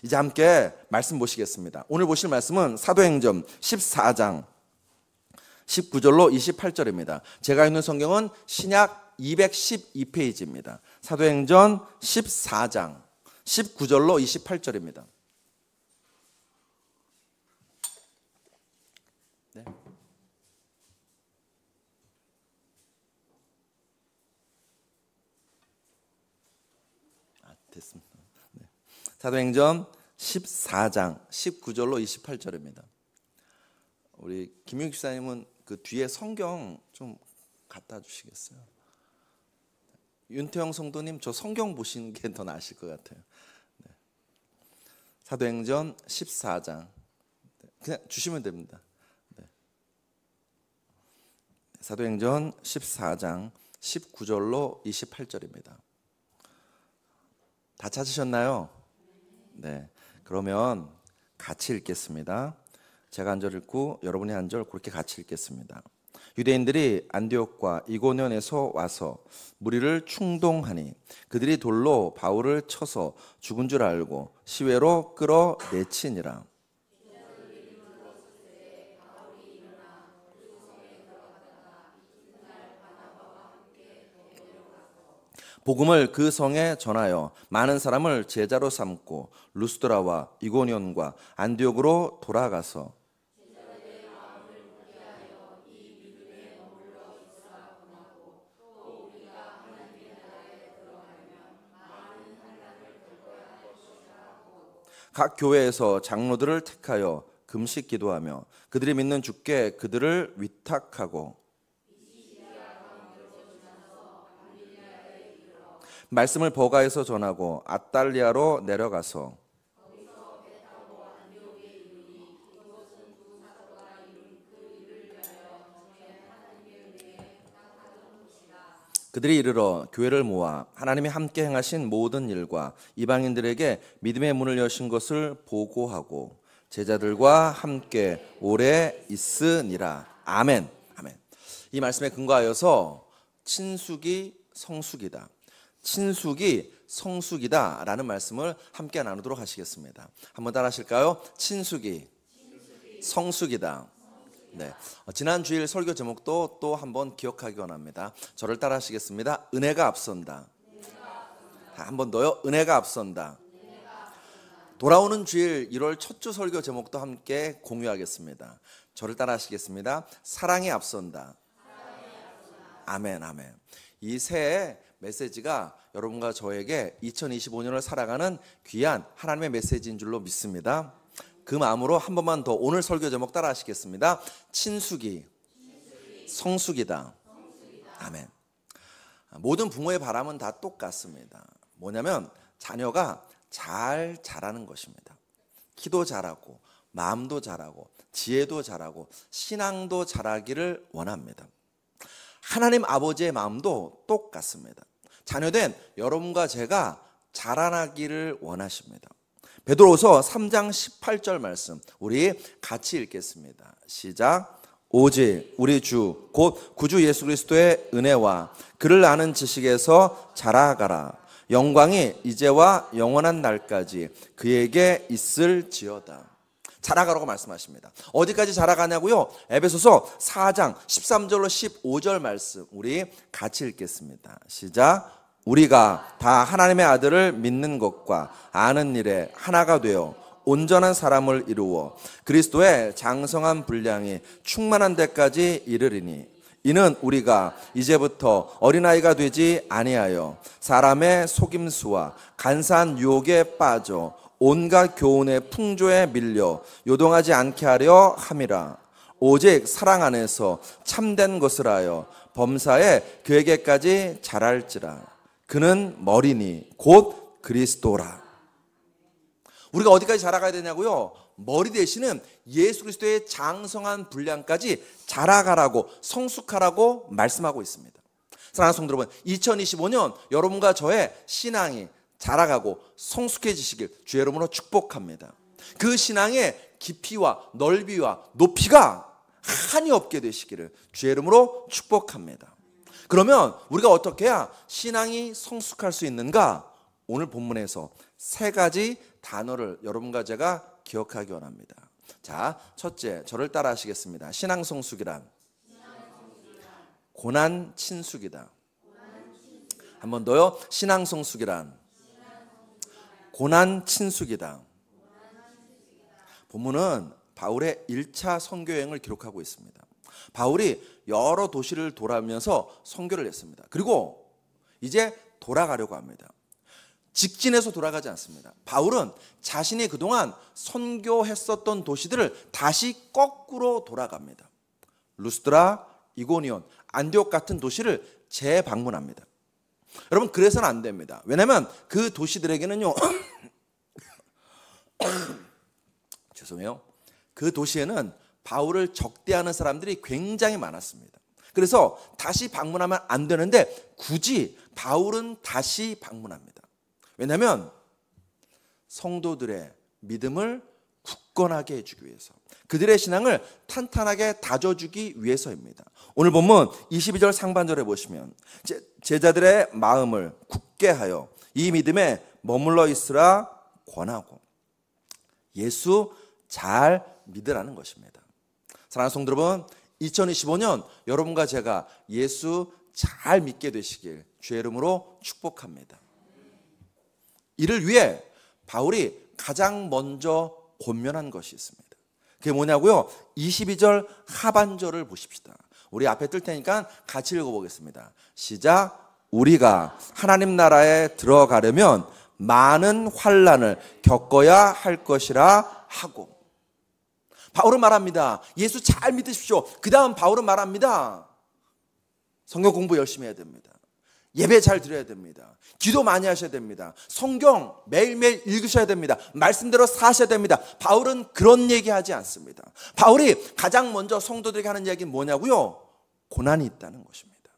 이제 함께 말씀 보시겠습니다. 오늘 보실 말씀은 사도행전 14장 19절로 28절입니다. 제가 있는 성경은 신약 212페이지입니다. 사도행전 14장 19절로 28절입니다. 네. 됐습니다. 네. 사도행전 14장 19절로 28절입니다. 우리 김윤기 집사님은 그 뒤에 성경 좀 갖다 주시겠어요? 윤태영 성도님, 저 성경 보시는 게 더 나으실 것 같아요. 네. 사도행전 14장 그냥 주시면 됩니다. 네. 사도행전 14장 19절로 28절입니다. 다 찾으셨나요? 네. 그러면 같이 읽겠습니다. 제가 한 절 읽고 여러분이 한 절 그렇게 같이 읽겠습니다. 유대인들이 안디옥과 이고니온에서 와서 무리를 충동하니 그들이 돌로 바울을 쳐서 죽은 줄 알고 시외로 끌어내치니라. 복음을 그 성에 전하여 많은 사람을 제자로 삼고 루스드라와 이고니온과 안디옥으로 돌아가서 각 교회에서 장로들을 택하여 금식 기도하며 그들이 믿는 주께 그들을 위탁하고 말씀을 버가에서 전하고 아달리아로 내려가서 그들이 이르러 교회를 모아 하나님이 함께 행하신 모든 일과 이방인들에게 믿음의 문을 여신 것을 보고하고 제자들과 함께 오래 있으니라. 아멘. 아멘. 이 말씀에 근거하여서 친숙이 성숙이다, 친숙이 성숙이다 라는 말씀을 함께 나누도록 하시겠습니다. 한번 따라 하실까요? 친숙이 성숙이다. 네. 지난 주일 설교 제목도 또 한번 기억하기 원합니다. 저를 따라 하시겠습니다. 은혜가 앞선다. 한 번 더요. 은혜가 앞선다. 돌아오는 주일 1월 첫 주 설교 제목도 함께 공유하겠습니다. 저를 따라 하시겠습니다. 사랑이 앞선다. 아멘, 아멘. 이 새해 메시지가 여러분과 저에게 2025년을 살아가는 귀한 하나님의 메시지인 줄로 믿습니다. 그 마음으로 한 번만 더 오늘 설교 제목 따라 하시겠습니다. 친숙이 성숙이다. 아멘. 모든 부모의 바람은 다 똑같습니다. 뭐냐면 자녀가 잘 자라는 것입니다. 키도 자라고 마음도 자라고 지혜도 자라고 신앙도 자라기를 원합니다. 하나님 아버지의 마음도 똑같습니다. 자녀된 여러분과 제가 자라나기를 원하십니다. 베드로후서 3장 18절 말씀 우리 같이 읽겠습니다. 시작. 오직 우리 주 곧 구주 예수 그리스도의 은혜와 그를 아는 지식에서 자라가라. 영광이 이제와 영원한 날까지 그에게 있을지어다. 자라가라고 말씀하십니다. 어디까지 자라가냐고요? 에베소서 4장 13절로 15절 말씀 우리 같이 읽겠습니다. 시작. 우리가 다 하나님의 아들을 믿는 것과 아는 일에 하나가 되어 온전한 사람을 이루어 그리스도의 장성한 분량이 충만한 데까지 이르리니 이는 우리가 이제부터 어린아이가 되지 아니하여 사람의 속임수와 간사한 유혹에 빠져 온갖 교훈의 풍조에 밀려 요동하지 않게 하려 함이라. 오직 사랑 안에서 참된 것을 하여 범사에 그에게까지 자랄지라. 그는 머리니 곧 그리스도라. 우리가 어디까지 자라가야 되냐고요? 머리 대신은 예수 그리스도의 장성한 분량까지 자라가라고 성숙하라고 말씀하고 있습니다. 사랑하는 성도 여러분, 2025년 여러분과 저의 신앙이 자라가고 성숙해지시길 주의 이름으로 축복합니다. 그 신앙의 깊이와 넓이와 높이가 한이 없게 되시기를 주의 이름으로 축복합니다. 그러면 우리가 어떻게 해야 신앙이 성숙할 수 있는가? 오늘 본문에서 세 가지 단어를 여러분과 제가 기억하기 원합니다. 자, 첫째, 저를 따라 하시겠습니다. 신앙성숙이란 고난 친숙이다. 한 번 더요. 신앙성숙이란 고난 친숙이다. 본문은 바울의 1차 선교여행을 기록하고 있습니다. 바울이 여러 도시를 돌아오면서 선교를 했습니다. 그리고 이제 돌아가려고 합니다. 직진해서 돌아가지 않습니다. 바울은 자신이 그동안 선교했었던 도시들을 다시 거꾸로 돌아갑니다. 루스드라, 이고니온, 안디옥 같은 도시를 재방문합니다. 여러분, 그래서는 안 됩니다. 왜냐하면 그 도시들에게는요 죄송해요. 그 도시에는 바울을 적대하는 사람들이 굉장히 많았습니다. 그래서 다시 방문하면 안 되는데 굳이 바울은 다시 방문합니다. 왜냐하면 성도들의 믿음을 굳건하게 해주기 위해서, 그들의 신앙을 탄탄하게 다져주기 위해서입니다. 오늘 본문 22절 상반절에 보시면 제자들의 마음을 굳게 하여 이 믿음에 머물러 있으라 권하고, 예수 잘 믿으라는 것입니다. 사랑하는 성도 여러분, 2025년 여러분과 제가 예수 잘 믿게 되시길 주의 이름으로 축복합니다. 이를 위해 바울이 가장 먼저 권면한 것이 있습니다. 그게 뭐냐고요? 22절 하반절을 보십시다. 우리 앞에 뜰 테니까 같이 읽어보겠습니다. 시작. 우리가 하나님 나라에 들어가려면 많은 환난을 겪어야 할 것이라 하고, 바울은 말합니다. 예수 잘 믿으십시오. 그 다음 바울은 말합니다. 성경 공부 열심히 해야 됩니다. 예배 잘 드려야 됩니다. 기도 많이 하셔야 됩니다. 성경 매일매일 읽으셔야 됩니다. 말씀대로 사셔야 됩니다. 바울은 그런 얘기하지 않습니다. 바울이 가장 먼저 성도들에게 하는 이야기는 뭐냐고요? 고난이 있다는 것입니다.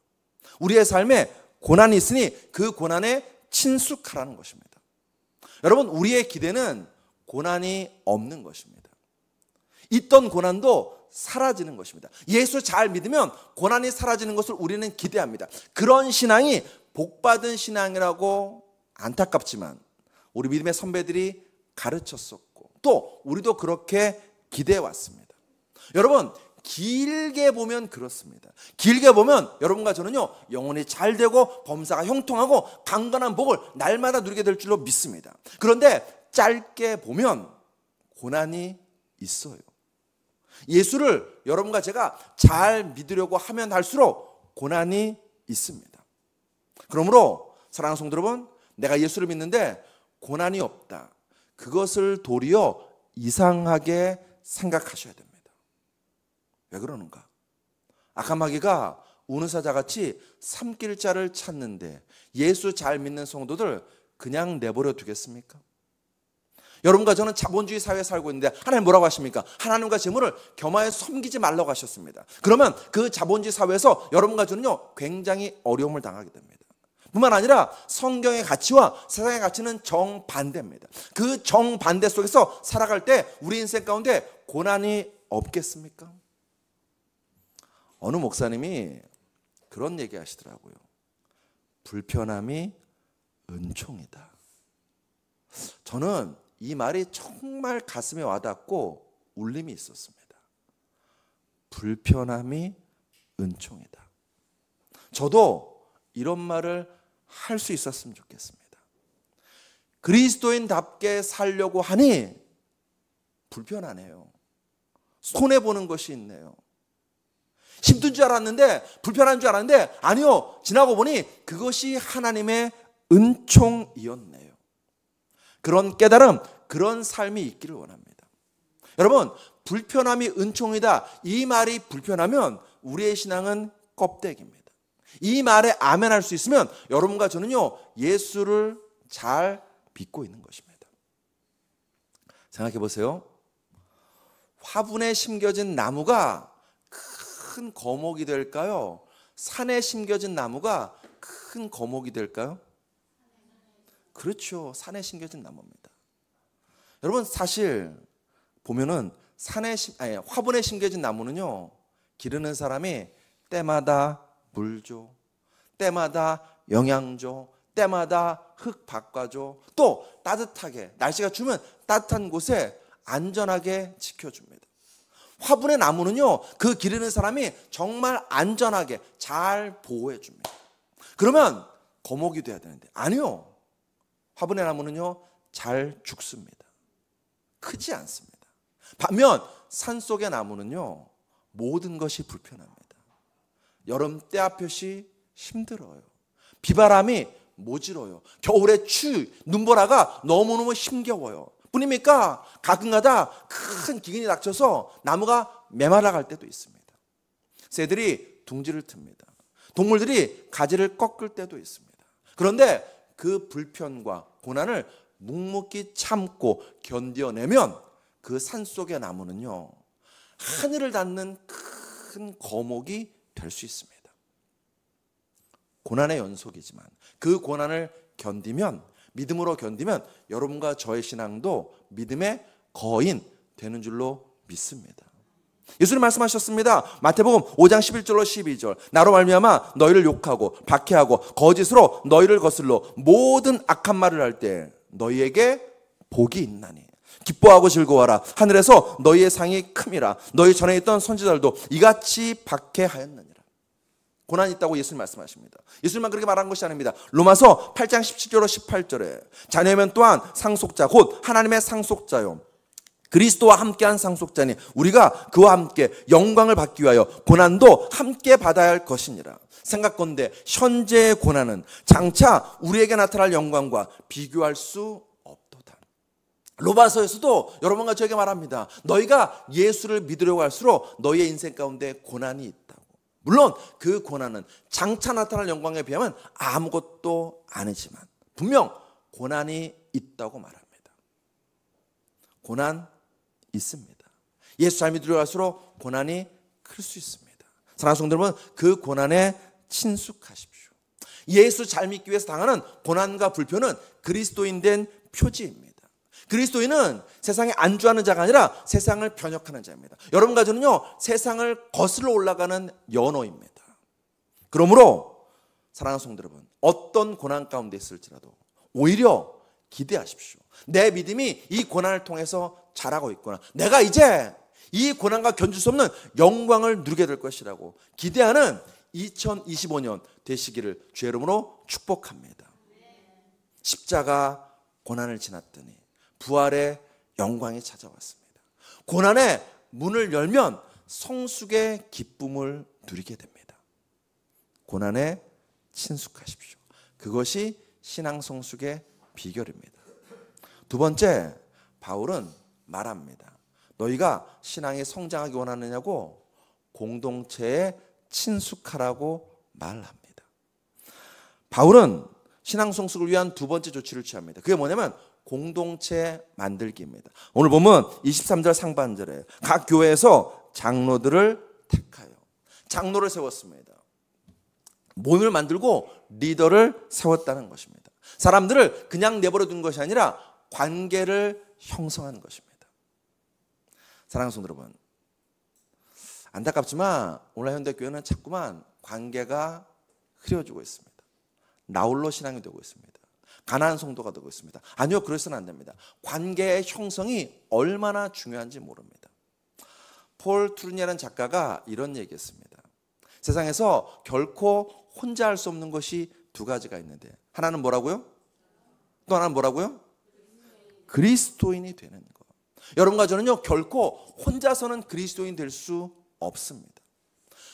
우리의 삶에 고난이 있으니 그 고난에 친숙하라는 것입니다. 여러분, 우리의 기대는 고난이 없는 것입니다. 있던 고난도 사라지는 것입니다. 예수 잘 믿으면 고난이 사라지는 것을 우리는 기대합니다. 그런 신앙이 복받은 신앙이라고 안타깝지만 우리 믿음의 선배들이 가르쳤었고, 또 우리도 그렇게 기대해 왔습니다. 여러분, 길게 보면 그렇습니다. 길게 보면 여러분과 저는요, 영혼이 잘 되고 범사가 형통하고 강건한 복을 날마다 누리게 될 줄로 믿습니다. 그런데 짧게 보면 고난이 있어요. 예수를 여러분과 제가 잘 믿으려고 하면 할수록 고난이 있습니다. 그러므로 사랑하는 성도 여러분, 내가 예수를 믿는데 고난이 없다, 그것을 도리어 이상하게 생각하셔야 됩니다. 왜 그러는가? 악한 마귀가 우는 사자같이 삼킬 자를 찾는데 예수 잘 믿는 성도들 그냥 내버려 두겠습니까? 여러분과 저는 자본주의 사회에 살고 있는데 하나님 뭐라고 하십니까? 하나님과 재물을 겸하여 섬기지 말라고 하셨습니다. 그러면 그 자본주의 사회에서 여러분과 저는요, 굉장히 어려움을 당하게 됩니다. 뿐만 아니라 성경의 가치와 세상의 가치는 정반대입니다. 그 정반대 속에서 살아갈 때 우리 인생 가운데 고난이 없겠습니까? 어느 목사님이 그런 얘기 하시더라고요. 불편함이 은총이다. 저는 이 말이 정말 가슴에 와닿고 울림이 있었습니다. 불편함이 은총이다. 저도 이런 말을 할 수 있었으면 좋겠습니다. 그리스도인답게 살려고 하니 불편하네요. 손해보는 것이 있네요. 힘든 줄 알았는데, 불편한 줄 알았는데, 아니요, 지나고 보니 그것이 하나님의 은총이었네요. 그런 깨달음, 그런 삶이 있기를 원합니다. 여러분, 불편함이 은총이다, 이 말이 불편하면 우리의 신앙은 껍데기입니다. 이 말에 아멘할 수 있으면 여러분과 저는요, 예수를 잘 믿고 있는 것입니다. 생각해 보세요. 화분에 심겨진 나무가 큰 거목이 될까요? 산에 심겨진 나무가 큰 거목이 될까요? 그렇죠. 산에 심겨진 나무입니다. 여러분, 사실 보면은 화분에 심겨진 나무는요, 기르는 사람이 때마다 물 줘, 때마다 영양 줘, 때마다 흙 바꿔줘. 또 따뜻하게, 날씨가 추우면 따뜻한 곳에 안전하게 지켜줍니다. 화분의 나무는요, 그 기르는 사람이 정말 안전하게 잘 보호해 줍니다. 그러면 거목이 돼야 되는데 아니요, 화분의 나무는요 잘 죽습니다. 크지 않습니다. 반면 산속의 나무는요 모든 것이 불편합니다. 여름 때압볕이 힘들어요. 비바람이 모질어요. 겨울에 추위, 눈보라가 너무너무 힘겨워요. 뿐입니까? 가끔가다 큰 기근이 닥쳐서 나무가 메말라갈 때도 있습니다. 새들이 둥지를 틉니다. 동물들이 가지를 꺾을 때도 있습니다. 그런데 그 불편과 고난을 묵묵히 참고 견뎌내면 그 산속의 나무는요 하늘을 닿는 큰 거목이 될 수 있습니다. 고난의 연속이지만 그 고난을 견디면, 믿음으로 견디면 여러분과 저의 신앙도 믿음의 거인 되는 줄로 믿습니다. 예수님 말씀하셨습니다. 마태복음 5장 11절로 12절. 나로 말미암아 너희를 욕하고 박해하고 거짓으로 너희를 거슬러 모든 악한 말을 할 때 너희에게 복이 있나니 기뻐하고 즐거워하라. 하늘에서 너희의 상이 큼이라. 너희 전에 있던 선지자들도 이같이 박해하였느니라. 고난이 있다고 예수님 말씀하십니다. 예수님만 그렇게 말한 것이 아닙니다. 로마서 8장 17절로 18절에 자녀면 또한 상속자 곧 하나님의 상속자요 그리스도와 함께한 상속자니 우리가 그와 함께 영광을 받기 위하여 고난도 함께 받아야 할 것이니라. 생각건대 현재의 고난은 장차 우리에게 나타날 영광과 비교할 수 없도다. 로마서에서도 여러분과 저에게 말합니다. 너희가 예수를 믿으려고 할수록 너희의 인생 가운데 고난이 있다고. 물론 그 고난은 장차 나타날 영광에 비하면 아무것도 아니지만 분명 고난이 있다고 말합니다. 고난 있습니다. 예수 잘 믿으려고 할수록 고난이 클 수 있습니다. 사랑하는 성도 여러분, 그 고난에 친숙하십시오. 예수 잘 믿기 위해서 당하는 고난과 불편은 그리스도인 된 표지입니다. 그리스도인은 세상에 안주하는 자가 아니라 세상을 변혁하는 자입니다. 여러분과 저는요 세상을 거슬러 올라가는 연호입니다. 그러므로 사랑하는 성도 여러분, 어떤 고난 가운데 있을지라도 오히려 기대하십시오. 내 믿음이 이 고난을 통해서 자라고 있구나. 내가 이제 이 고난과 견딜 수 없는 영광을 누리게 될 것이라고 기대하는 2025년 되시기를 주의 이름으로 축복합니다. 십자가 고난을 지났더니 부활의 영광이 찾아왔습니다. 고난의 문을 열면 성숙의 기쁨을 누리게 됩니다. 고난에 친숙하십시오. 그것이 신앙 성숙의 비결입니다. 두 번째, 바울은 말합니다. 너희가 신앙에 성장하기 원하느냐고 공동체에 친숙하라고 말합니다. 바울은 신앙 성숙을 위한 두 번째 조치를 취합니다. 그게 뭐냐면 공동체 만들기입니다. 오늘 보면 23절 상반절에 각 교회에서 장로들을 택하여 장로를 세웠습니다. 모임을 만들고 리더를 세웠다는 것입니다. 사람들을 그냥 내버려 둔 것이 아니라 관계를 형성하는 것입니다. 사랑하는 성도 여러분, 안타깝지만 오늘 현대교회는 자꾸만 관계가 흐려지고 있습니다. 나홀로 신앙이 되고 있습니다. 가난한 성도가 되고 있습니다. 아니요, 그래서는 안 됩니다. 관계의 형성이 얼마나 중요한지 모릅니다. 폴 투르니아라는 작가가 이런 얘기했습니다. 세상에서 결코 혼자 할 수 없는 것이 두 가지가 있는데 하나는 뭐라고요? 또 하나는 뭐라고요? 그리스도인이 되는 것. 여러분과 저는요 결코 혼자서는 그리스도인 될 수 없습니다.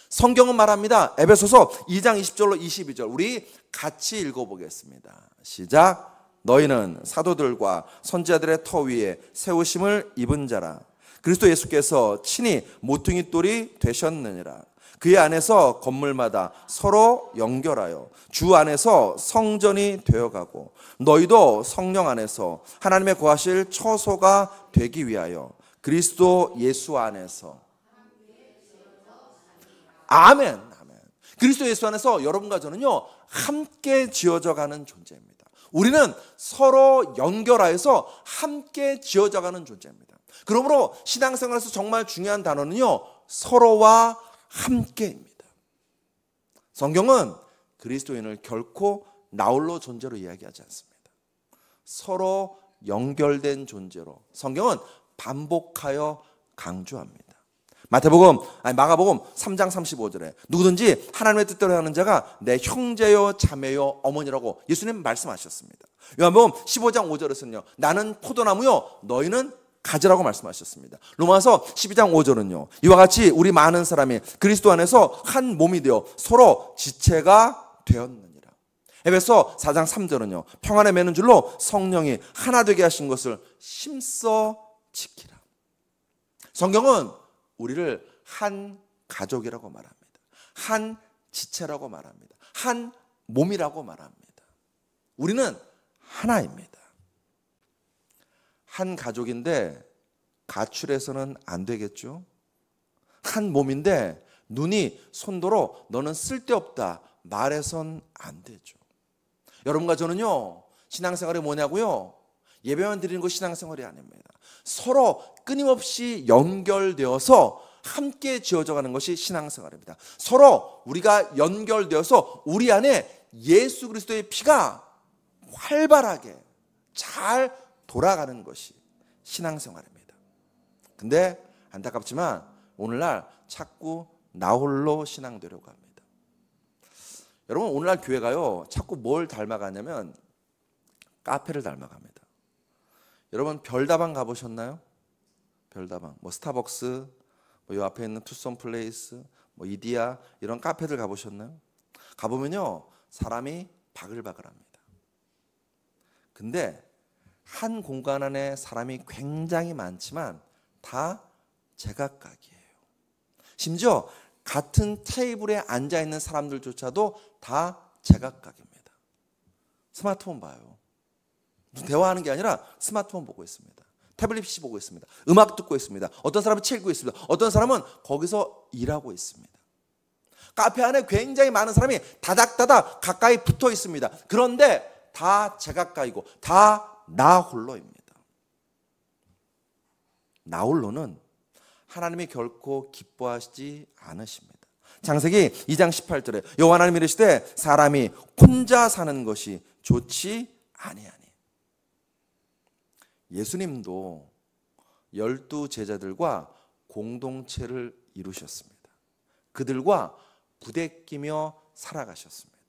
성경은 말합니다. 에베소서 2장 20절로 22절 우리 같이 읽어보겠습니다. 시작. 너희는 사도들과 선지자들의 터 위에 세우심을 입은 자라. 그리스도 예수께서 친히 모퉁이 돌이 되셨느니라. 그의 안에서 건물마다 서로 연결하여 주 안에서 성전이 되어가고 너희도 성령 안에서 하나님의 거하실 처소가 되기 위하여 그리스도 예수 안에서 아멘. 아멘. 그리스도 예수 안에서 여러분과 저는요 함께 지어져 가는 존재입니다. 우리는 서로 연결하여서 함께 지어져 가는 존재입니다. 그러므로 신앙생활에서 정말 중요한 단어는요 서로와 함께입니다. 성경은 그리스도인을 결코 나홀로 존재로 이야기하지 않습니다. 서로 연결된 존재로 성경은 반복하여 강조합니다. 마가복음 3장 35절에 누구든지 하나님의 뜻대로 하는 자가 내 형제요 자매요 어머니라고 예수님 말씀하셨습니다. 요한복음 15장 5절에서는요, 나는 포도나무요 너희는 가지라고 말씀하셨습니다. 로마서 12장 5절은요, 이와 같이 우리 많은 사람이 그리스도 안에서 한 몸이 되어 서로 지체가 되었느니라. 에베소 4장 3절은요, 평안에 매는 줄로 성령이 하나 되게 하신 것을 힘써 지키라. 성경은 우리를 한 가족이라고 말합니다. 한 지체라고 말합니다. 한 몸이라고 말합니다. 우리는 하나입니다. 한 가족인데 가출해서는 안 되겠죠? 한 몸인데 눈이 손도로 너는 쓸데없다 말해선 안 되죠. 여러분과 저는요, 신앙생활이 뭐냐고요? 예배만 드리는 것 신앙생활이 아닙니다. 서로 끊임없이 연결되어서 함께 지어져가는 것이 신앙생활입니다. 서로 우리가 연결되어서 우리 안에 예수 그리스도의 피가 활발하게 잘 돌아가는 것이 신앙생활입니다. 근데 안타깝지만 오늘날 자꾸 나홀로 신앙되려고 합니다. 여러분, 오늘날 교회가요 자꾸 뭘 닮아가냐면 카페를 닮아갑니다. 여러분, 별다방 가보셨나요? 별다방, 뭐 스타벅스, 뭐 요 앞에 있는 투썸 플레이스, 뭐 이디야, 이런 카페들 가보셨나요? 가보면요 사람이 바글바글합니다. 근데 한 공간 안에 사람이 굉장히 많지만 다 제각각이에요. 심지어 같은 테이블에 앉아 있는 사람들조차도 다 제각각입니다. 스마트폰 봐요. 무슨 대화하는 게 아니라 스마트폰 보고 있습니다. 태블릿 PC 보고 있습니다. 음악 듣고 있습니다. 어떤 사람은 책 읽고 있습니다. 어떤 사람은 거기서 일하고 있습니다. 카페 안에 굉장히 많은 사람이 다닥다닥 가까이 붙어 있습니다. 그런데 다 제각각이고 다 나 홀로입니다. 나 홀로는 하나님이 결코 기뻐하시지 않으십니다. 창세기 2장 18절에 여호와 하나님이 이르시되 사람이 혼자 사는 것이 좋지 아니하니. 예수님도 12 제자들과 공동체를 이루셨습니다. 그들과 부대끼며 살아가셨습니다.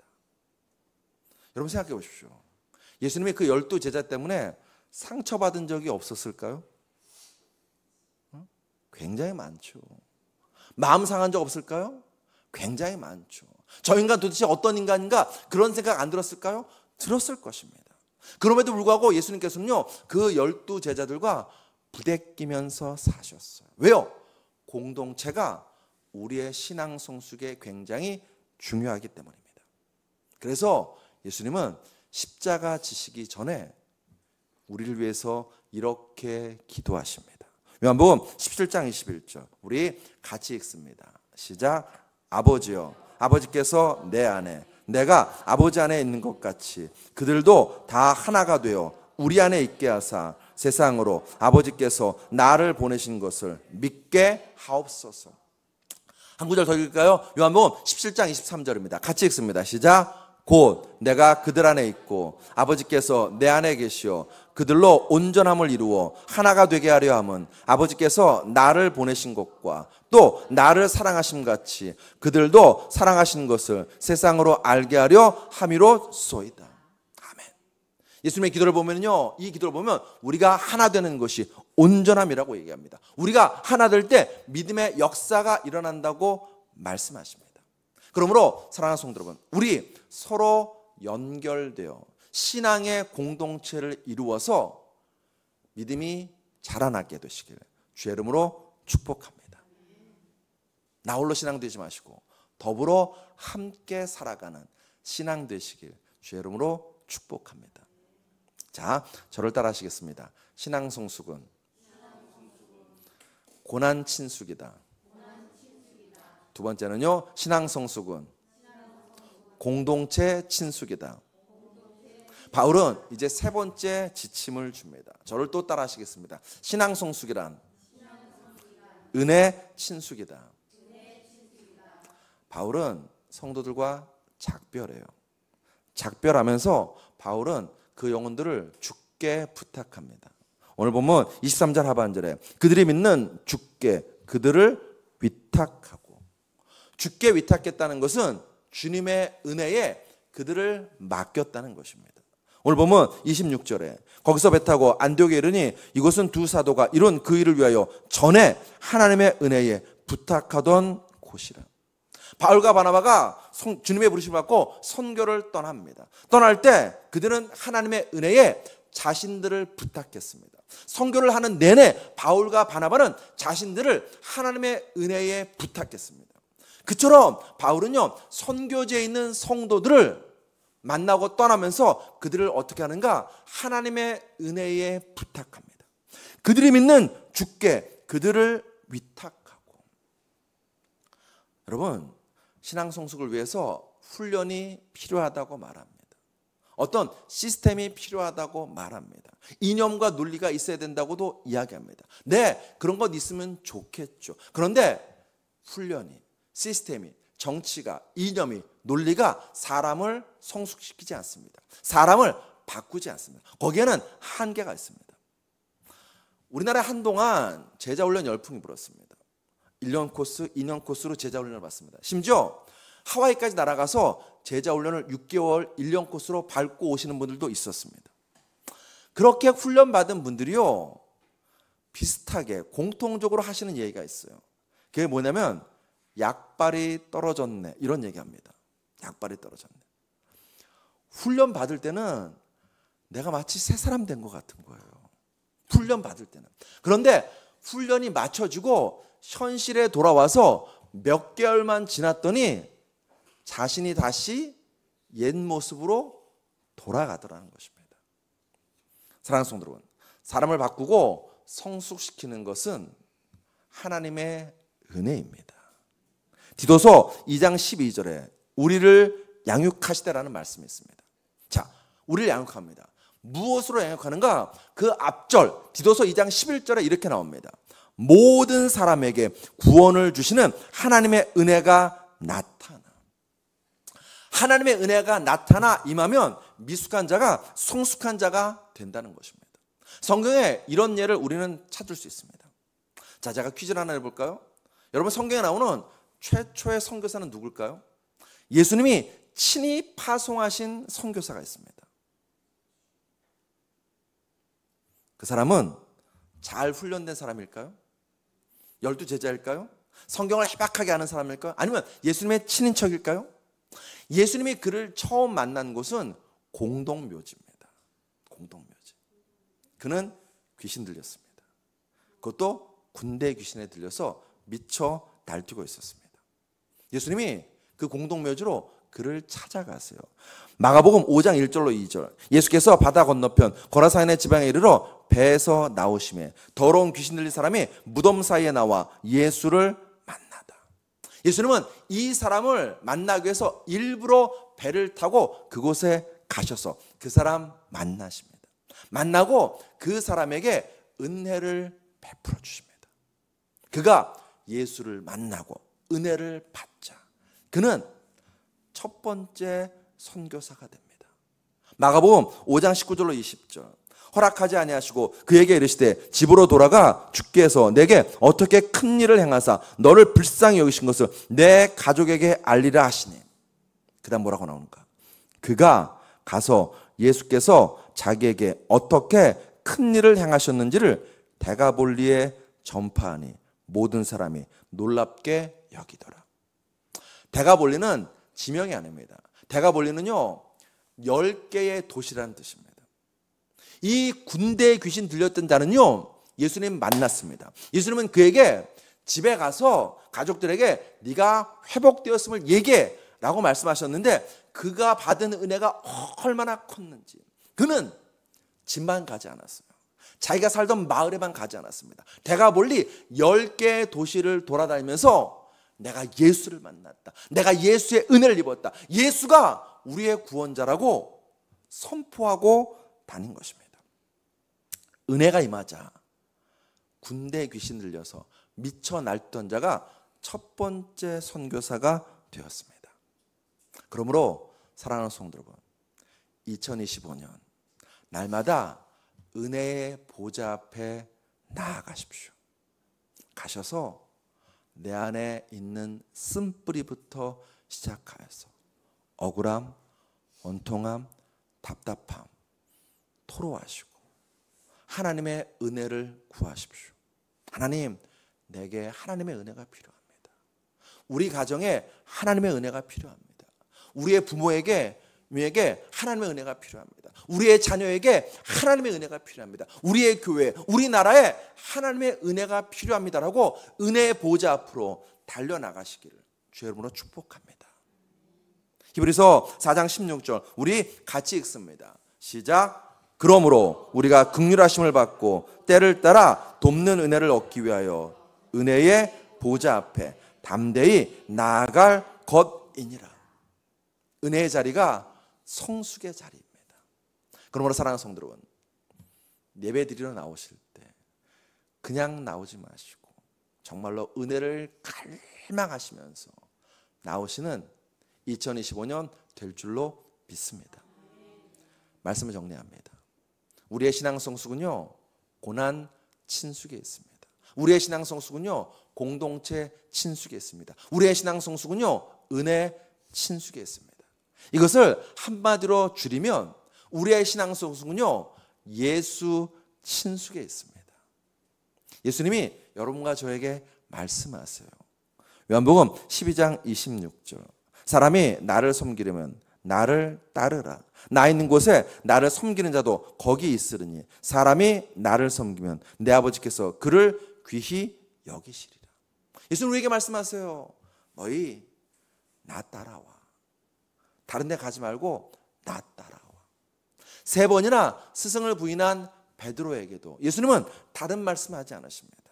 여러분 생각해 보십시오. 예수님이 그 12 제자 때문에 상처받은 적이 없었을까요? 굉장히 많죠. 마음 상한 적 없을까요? 굉장히 많죠. 저 인간 도대체 어떤 인간인가 그런 생각 안 들었을까요? 들었을 것입니다. 그럼에도 불구하고 예수님께서는요 그 12 제자들과 부대끼면서 사셨어요. 왜요? 공동체가 우리의 신앙 성숙에 굉장히 중요하기 때문입니다. 그래서 예수님은 십자가 지시기 전에 우리를 위해서 이렇게 기도하십니다. 요한복음 17장 21절 우리 같이 읽습니다. 시작. 아버지여, 아버지께서 내 안에 내가 아버지 안에 있는 것 같이 그들도 다 하나가 되어 우리 안에 있게 하사 세상으로 아버지께서 나를 보내신 것을 믿게 하옵소서. 한 구절 더 읽을까요? 요한복음 17장 23절입니다. 같이 읽습니다. 시작. 곧 내가 그들 안에 있고 아버지께서 내 안에 계시어 그들로 온전함을 이루어 하나가 되게 하려 함은 아버지께서 나를 보내신 것과 또 나를 사랑하심 같이 그들도 사랑하신 것을 세상으로 알게 하려 함이로소이다. 아멘. 예수님의 기도를 보면요, 이 기도를 보면 우리가 하나 되는 것이 온전함이라고 얘기합니다. 우리가 하나 될 때 믿음의 역사가 일어난다고 말씀하십니다. 그러므로 사랑하는 성도 여러분, 우리 서로 연결되어 신앙의 공동체를 이루어서 믿음이 자라나게 되시길 주의 이름으로 축복합니다. 나 홀로 신앙 되지 마시고 더불어 함께 살아가는 신앙 되시길 주의 이름으로 축복합니다. 자, 저를 따라 하시겠습니다. 신앙 성숙은 고난 친숙이다. 두 번째는요, 신앙 성숙은 공동체 친숙이다. 바울은 이제 세 번째 지침을 줍니다. 저를 또 따라 하시겠습니다. 신앙 성숙이란 은혜 친숙이다. 바울은 성도들과 작별해요. 작별하면서 바울은 그 영혼들을 주께 부탁합니다. 오늘 보면 23절 하반절에 그들이 믿는 주께 그들을 위탁하고, 주께 위탁했다는 것은 주님의 은혜에 그들을 맡겼다는 것입니다. 오늘 보면 26절에 거기서 배 타고 안디옥에 이르니 이곳은 두 사도가 이룬 그 일을 위하여 전에 하나님의 은혜에 부탁하던 곳이라. 바울과 바나바가 주님의 부르심을 받고 선교를 떠납니다. 떠날 때 그들은 하나님의 은혜에 자신들을 부탁했습니다. 선교를 하는 내내 바울과 바나바는 자신들을 하나님의 은혜에 부탁했습니다. 그처럼 바울은요, 선교지에 있는 성도들을 만나고 떠나면서 그들을 어떻게 하는가? 하나님의 은혜에 부탁합니다. 그들이 믿는 주께 그들을 위탁하고. 여러분, 신앙 성숙을 위해서 훈련이 필요하다고 말합니다. 어떤 시스템이 필요하다고 말합니다. 이념과 논리가 있어야 된다고도 이야기합니다. 네, 그런 것 있으면 좋겠죠. 그런데 훈련이, 시스템이, 정치가, 이념이, 논리가 사람을 성숙시키지 않습니다. 사람을 바꾸지 않습니다. 거기에는 한계가 있습니다. 우리나라에 한동안 제자훈련 열풍이 불었습니다. 1년 코스, 2년 코스로 제자훈련을 받습니다. 심지어 하와이까지 날아가서 제자훈련을 6개월, 1년 코스로 밟고 오시는 분들도 있었습니다. 그렇게 훈련받은 분들이요, 비슷하게 공통적으로 하시는 얘기가 있어요. 그게 뭐냐면 약발이 떨어졌네, 이런 얘기합니다. 약발이 떨어졌네. 훈련 받을 때는 내가 마치 새 사람 된 것 같은 거예요. 훈련 받을 때는. 그런데 훈련이 맞춰지고 현실에 돌아와서 몇 개월만 지났더니 자신이 다시 옛 모습으로 돌아가더라는 것입니다. 사랑하는 성도 여러분, 사람을 바꾸고 성숙시키는 것은 하나님의 은혜입니다. 디도서 2장 12절에 우리를 양육하시되라는 말씀이 있습니다. 자, 우리를 양육합니다. 무엇으로 양육하는가? 그 앞절 디도서 2장 11절에 이렇게 나옵니다. 모든 사람에게 구원을 주시는 하나님의 은혜가 나타나. 하나님의 은혜가 나타나 임하면 미숙한 자가 성숙한 자가 된다는 것입니다. 성경에 이런 예를 우리는 찾을 수 있습니다. 자, 제가 퀴즈를 하나 해볼까요? 여러분, 성경에 나오는 최초의 선교사는 누굴까요? 예수님이 친히 파송하신 선교사가 있습니다. 그 사람은 잘 훈련된 사람일까요? 12제자일까요? 성경을 해박하게 아는 사람일까요? 아니면 예수님의 친인척일까요? 예수님이 그를 처음 만난 곳은 공동묘지입니다. 공동묘지. 그는 귀신 들렸습니다. 그것도 군대 귀신에 들려서 미쳐 날뛰고 있었습니다. 예수님이 그 공동묘지로 그를 찾아가세요. 마가복음 5장 1절로 2절. 예수께서 바다 건너편 거라사인의 지방에 이르러 배에서 나오심에 더러운 귀신 들린 사람이 무덤 사이에 나와 예수를 만나다. 예수님은 이 사람을 만나기 위해서 일부러 배를 타고 그곳에 가셔서 그 사람 만나십니다. 만나고 그 사람에게 은혜를 베풀어 주십니다. 그가 예수를 만나고 은혜를 받자 그는 첫 번째 선교사가 됩니다. 마가복음 5장 19절로 20절. 허락하지 아니하시고 그에게 이르시되 집으로 돌아가 주께서 내게 어떻게 큰 일을 행하사 너를 불쌍히 여기신 것을 내 가족에게 알리라 하시니. 그 다음 뭐라고 나오는가? 그가 가서 예수께서 자기에게 어떻게 큰 일을 행하셨는지를 데가볼리에 전파하니 모든 사람이 놀랍게 여기더라. 데가볼리는 지명이 아닙니다. 데가볼리는요 10개의 도시라는 뜻입니다. 이 군대에 귀신 들렸던 자는요 예수님 만났습니다. 예수님은 그에게 집에 가서 가족들에게 네가 회복되었음을 얘기해 라고 말씀하셨는데 그가 받은 은혜가 얼마나 컸는지. 그는 집만 가지 않았어요. 자기가 살던 마을에만 가지 않았습니다. 데가볼리 10개의 도시를 돌아다니면서 내가 예수를 만났다. 내가 예수의 은혜를 입었다. 예수가 우리의 구원자라고 선포하고 다닌 것입니다. 은혜가 임하자 군대에 귀신 들려서 미쳐 날던 자가 첫 번째 선교사가 되었습니다. 그러므로 사랑하는 성도 여러분, 2025년 날마다 은혜의 보좌 앞에 나아가십시오. 가셔서 내 안에 있는 쓴뿌리부터 시작하여서 억울함, 원통함, 답답함 토로하시고 하나님의 은혜를 구하십시오. 하나님, 내게 하나님의 은혜가 필요합니다. 우리 가정에 하나님의 은혜가 필요합니다. 우리의 부모에게 하나님의 은혜가 필요합니다. 우리의 자녀에게 하나님의 은혜가 필요합니다. 우리의 교회, 우리나라에 하나님의 은혜가 필요합니다라고 은혜의 보좌 앞으로 달려나가시기를 주의 이름으로 축복합니다. 히브리서 4장 16절 우리 같이 읽습니다. 시작. 그러므로 우리가 긍휼하심을 받고 때를 따라 돕는 은혜를 얻기 위하여 은혜의 보좌 앞에 담대히 나아갈 것이니라. 은혜의 자리가 성숙의 자리입니다. 그러므로 사랑하는 성도 여러분, 예배 드리러 나오실 때 그냥 나오지 마시고 정말로 은혜를 갈망하시면서 나오시는 2025년 될 줄로 믿습니다. 말씀을 정리합니다. 우리의 신앙 성숙은요, 고난 친숙에 있습니다. 우리의 신앙 성숙은요, 공동체 친숙에 있습니다. 우리의 신앙 성숙은요, 은혜 친숙에 있습니다. 이것을 한마디로 줄이면 우리의 신앙 성숙은요, 예수 친숙에 있습니다. 예수님이 여러분과 저에게 말씀하세요. 요한복음 12장 26절 사람이 나를 섬기려면 나를 따르라. 나 있는 곳에 나를 섬기는 자도 거기 있으리니 사람이 나를 섬기면 내 아버지께서 그를 귀히 여기시리라. 예수님 우리에게 말씀하세요. 너희 나 따라와. 다른 데 가지 말고 나 따라와. 3번이나 스승을 부인한 베드로에게도 예수님은 다른 말씀하지 않으십니다.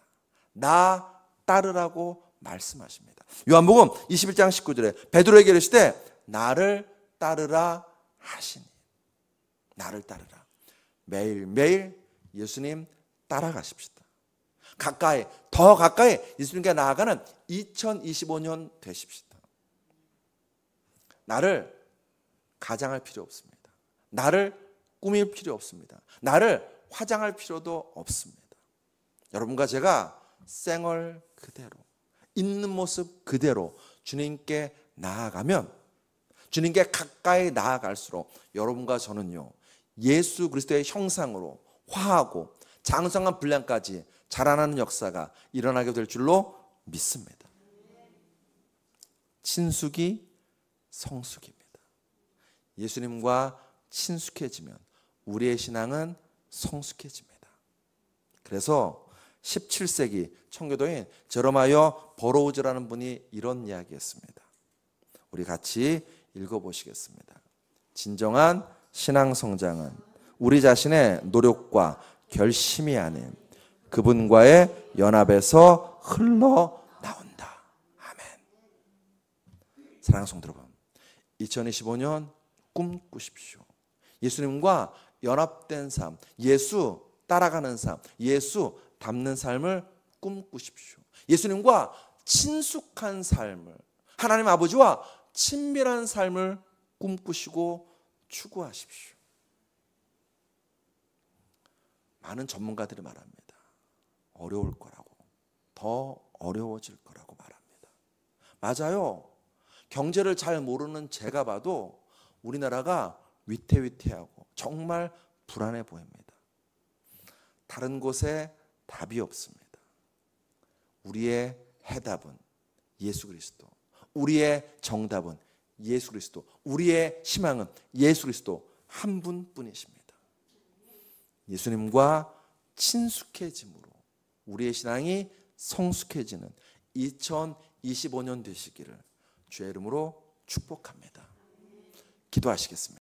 나 따르라고 말씀하십니다. 요한복음 21장 19절에 베드로에게 이르시되 나를 따르라 하시니. 나를 따르라. 매일매일 예수님 따라가십시다. 가까이, 더 가까이 예수님께 나아가는 2025년 되십시다. 나를 가장할 필요 없습니다. 나를 꾸밀 필요 없습니다. 나를 화장할 필요도 없습니다. 여러분과 제가 생얼 그대로, 있는 모습 그대로 주님께 나아가면, 주님께 가까이 나아갈수록 여러분과 저는요, 예수 그리스도의 형상으로 화하고 장성한 분량까지 자라나는 역사가 일어나게 될 줄로 믿습니다. 친숙이 성숙입니다. 예수님과 친숙해지면 우리의 신앙은 성숙해집니다. 그래서 17세기 청교도인 제로마이어 버로우즈라는 분이 이런 이야기했습니다. 우리 같이 읽어보시겠습니다. 진정한 신앙 성장은 우리 자신의 노력과 결심이 아닌 그분과의 연합에서 흘러나온다. 아멘. 사랑하는 성도 여러분, 2025년 꿈꾸십시오. 예수님과 연합된 삶, 예수 따라가는 삶, 예수 닮는 삶을 꿈꾸십시오. 예수님과 친숙한 삶을, 하나님 아버지와 친밀한 삶을 꿈꾸시고 추구하십시오. 많은 전문가들이 말합니다. 어려울 거라고, 더 어려워질 거라고 말합니다. 맞아요. 경제를 잘 모르는 제가 봐도 우리나라가 위태위태하고 정말 불안해 보입니다. 다른 곳에 답이 없습니다. 우리의 해답은 예수 그리스도, 우리의 정답은 예수 그리스도, 우리의 희망은 예수 그리스도 한 분뿐이십니다. 예수님과 친숙해짐으로 우리의 신앙이 성숙해지는 2025년 되시기를 주의 이름으로 축복합니다. 기도하시겠습니다.